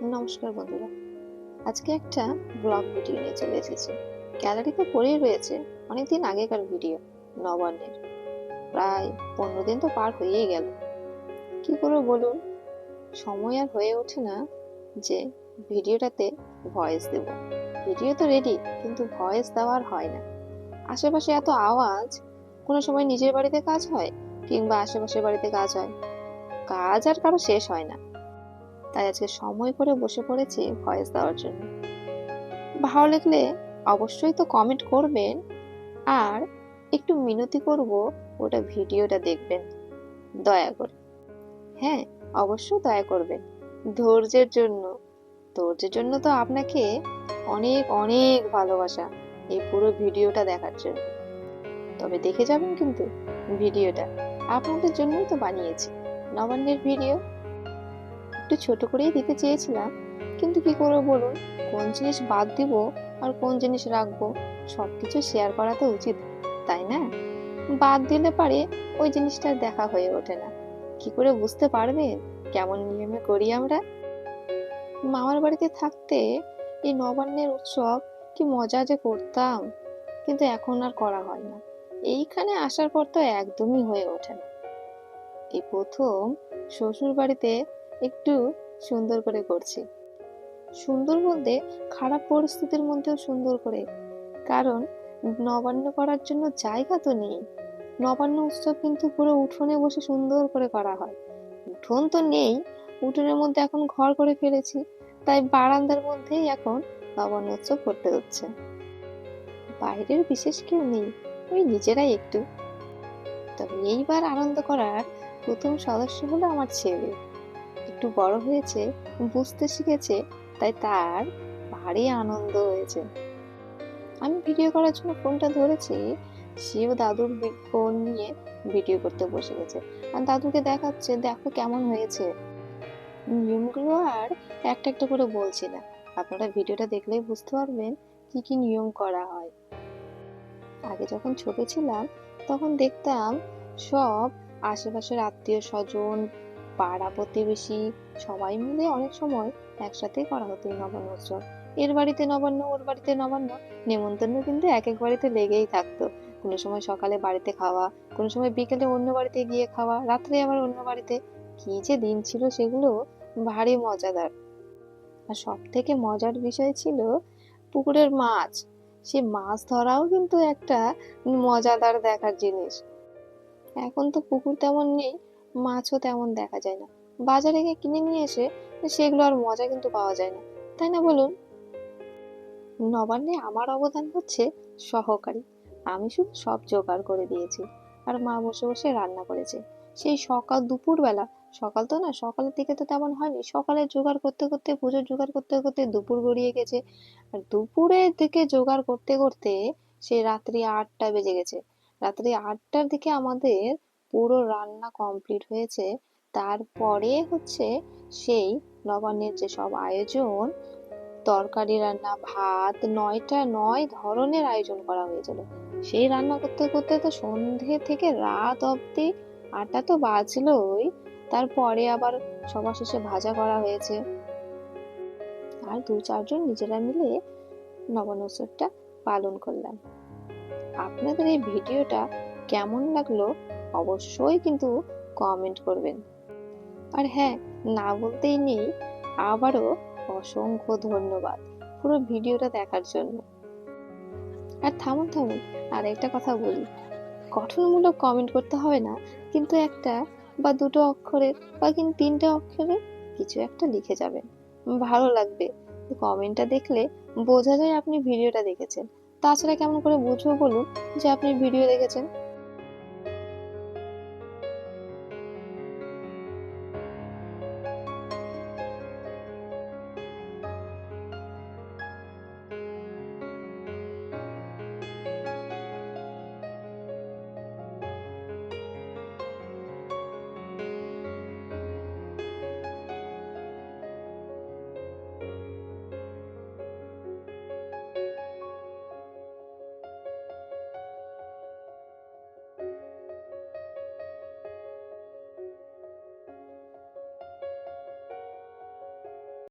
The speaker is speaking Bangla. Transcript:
নমস্কার বন্ধুরা, আজকে একটা ব্লগ ভিডিও নিয়ে চলে এসেছি। গ্যালারিতে পড়েই রয়েছে অনেকদিন আগেকার ভিডিও নবান্নের। প্রায় 15 দিন তো পার হয়েই গেল। কি করবো বলুন, সময় আর হয়ে ওঠে না যে ভিডিওটাতে ভয়েস দেব। ভিডিও তো রেডি, কিন্তু ভয়েস দেওয়ার হয় না। আশেপাশে এত আওয়াজ, কোনো সময় নিজের বাড়িতে কাজ হয় কিংবা আশেপাশের বাড়িতে কাজ হয়, কাজ আর কারো শেষ হয় না। তাই আজকে সময় করে বসে পড়েছি ভয়েস দেওয়ার জন্য। ভালো লাগলে অবশ্যই তো কমেন্ট করবেন, আর একটু মিনতি করব, ওটা ভিডিওটা দেখবেন দয়া করে। হ্যাঁ, অবশ্যই দয়া করবেন। ধৈর্যের জন্য ধৈর্যের জন্য তো আপনাকে অনেক অনেক ভালোবাসা এই পুরো ভিডিওটা দেখার জন্য। তবে দেখে যাবেন কিন্তু ভিডিওটা আপনাদের জন্যই তো বানিয়েছি। নবান্নের ভিডিও একটু ছোট করেই দিতে চেয়েছিলাম, কিন্তু কি করবো বলুন, কোন জিনিস বাদ দিব আর কোন জিনিস রাখবো, সবকিছু শেয়ার করা তো উচিত, তাই না? বাদ দিলে পারে ওই জিনিসটা দেখা হয়ে ওঠে না। কি করে বুঝতে পারবেন কেমন নিয়মে করি আমরা? মামার বাড়িতে থাকতে এই নবান্নের উৎসব কি মজা যে করতাম, কিন্তু এখন আর করা হয় না। এইখানে আসার পর তো একদমই হয়ে ওঠে না। এই প্রথম শ্বশুর বাড়িতে একটু সুন্দর করে করছি। সুন্দর বলতে খারাপ পরিস্থিতির মধ্যেও সুন্দর করে, কারণ নবান্ন করার জন্য জায়গা তো নেই। নবান্ন উৎসব কিন্তু পুরো উঠোনে বসে সুন্দর করে করা হয়। উঠোন তো নেই, উঠোনের মধ্যে এখন ঘর করে ফেলেছি, তাই বারান্দার মধ্যেই এখন নবান্ন উৎসব করতে হচ্ছে। বাইরের বিশেষ কেউ নেই, ওই নিজেরাই একটু। তবে এইবার আনন্দ করার প্রথম সদস্য হলো আমার ছেলে। একটু বড় হয়েছে, বুঝতে শিখেছে, তাই তার ভারী আনন্দ হয়েছে। আমি ভিডিও করার জন্য ফোনটা ধরেছি, সেও দাদুর ফোন নিয়ে ভিডিও করতে বসে গেছে, আর দাদুকে দেখাচ্ছে দেখো কেমন হয়েছে। নিয়মগুলো আর একটা একটা করে বলছি না, আপনারা ভিডিওটা দেখলেই বুঝতে পারবেন কি কি নিয়ম করা হয়। আগে যখন ছোট ছিলাম তখন দেখতাম সব আশেপাশের আত্মীয় স্বজন, পাড়া প্রতিবেশী সবাই মিলে অনেক সময় একসাথে করা হতো এই নবান্ন উৎসব। এর বাড়িতে নবান্ন, ওর বাড়িতে নবান্ন, নেমন্তন্ন কিন্তু এক এক বাড়িতে লেগেই থাকতো। কোনো সময় সকালে বাড়িতে খাওয়া, কোনো সময় বিকেলে অন্য বাড়িতে গিয়ে খাওয়া, রাত্রে আবার অন্য বাড়িতে। কি যে দিন ছিল সেগুলো, ভারী মজাদার। আর সব থেকে মজার বিষয় ছিল পুকুরের মাছ। সে মাছ ধরাও কিন্তু একটা মজাদার দেখার জিনিস। এখন তো পুকুর তেমন নেই, মাছও তেমন দেখা যায় না। বাজারে গিয়ে কিনে নিয়ে এসে সেগুলো আর মজা কিন্তু পাওয়া যায় না, তাই না বলুন? নবান্নে আমার অবদান হচ্ছে সহকারী। আমি শুধু সব জোগাড় করে দিয়েছি, আর মা বসে বসে রান্না করেছে। সেই সকাল দুপুর বেলা, সকাল তো না, সকালের দিকে তো তেমন হয়নি, সকালে জোগাড় করতে করতে, পুজোর জোগাড় করতে করতে দুপুর গড়িয়ে গেছে। আর দুপুরের দিকে জোগাড় করতে করতে সেই রাত্রি 8টা বেজে গেছে। রাত্রি 8টার দিকে আমাদের পুরো রান্না কমপ্লিট হয়েছে। তারপরে হচ্ছে সেই নবান্নের যে সব আয়োজন, তরকারি রান্না, ভাত, 9 ধরনের আয়োজন করা হয়েছিল। সেই রান্না করতে করতে তো সন্ধে থেকে রাত অব্দি 8টা তো বাজলোই। তারপরে আবার সবার শেষে ভাজা করা হয়েছে। আর 2-4 জন নিজেরা মিলে নবান্ন উৎসবটা পালন করলাম। আপনাদের এই ভিডিওটা কেমন লাগলো অবশ্যই কিন্তু কমেন্ট করবেন। আর হ্যাঁ, না বলতেই নেই, আবারও অসংখ্য ধন্যবাদ পুরো ভিডিওটা দেখার জন্য। আর থামুন থামুন, আর একটা কথা বলি, গঠনমূলক কমেন্ট করতে হবে না, কিন্তু একটা বা দুটো অক্ষরের বা কিন্তু 3টে অক্ষরের কিছু একটা লিখে যাবেন, ভালো লাগবে। কমেন্টটা দেখলে বোঝা যায় আপনি ভিডিওটা দেখেছেন। তাছাড়া কেমন করে বুঝবো বলুন যে আপনি ভিডিও দেখেছেন?